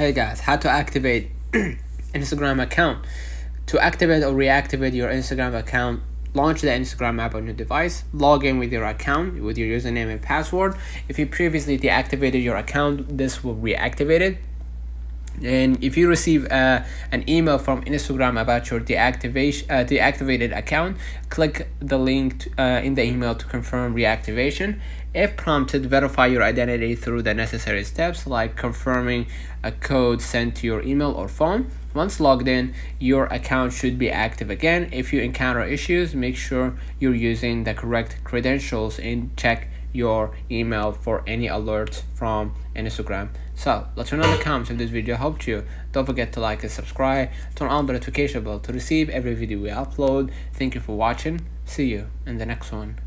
Hey guys, how to activate Instagram account. To activate or reactivate your Instagram account, launch the Instagram app on your device, log in with your account with your username and password. If you previously deactivated your account, this will reactivate it. And if you receive an email from Instagram about your deactivated account, click the link in the email to confirm reactivation. If prompted, verify your identity through the necessary steps like confirming a code sent to your email or phone. Once logged in, your account should be active again. If you encounter issues, make sure you're using the correct credentials and check your email for any alerts from Instagram. So let's know in the comments if this video helped you. Don't forget to like and subscribe, turn on the notification bell to receive every video we upload. Thank you for watching. See you in the next one.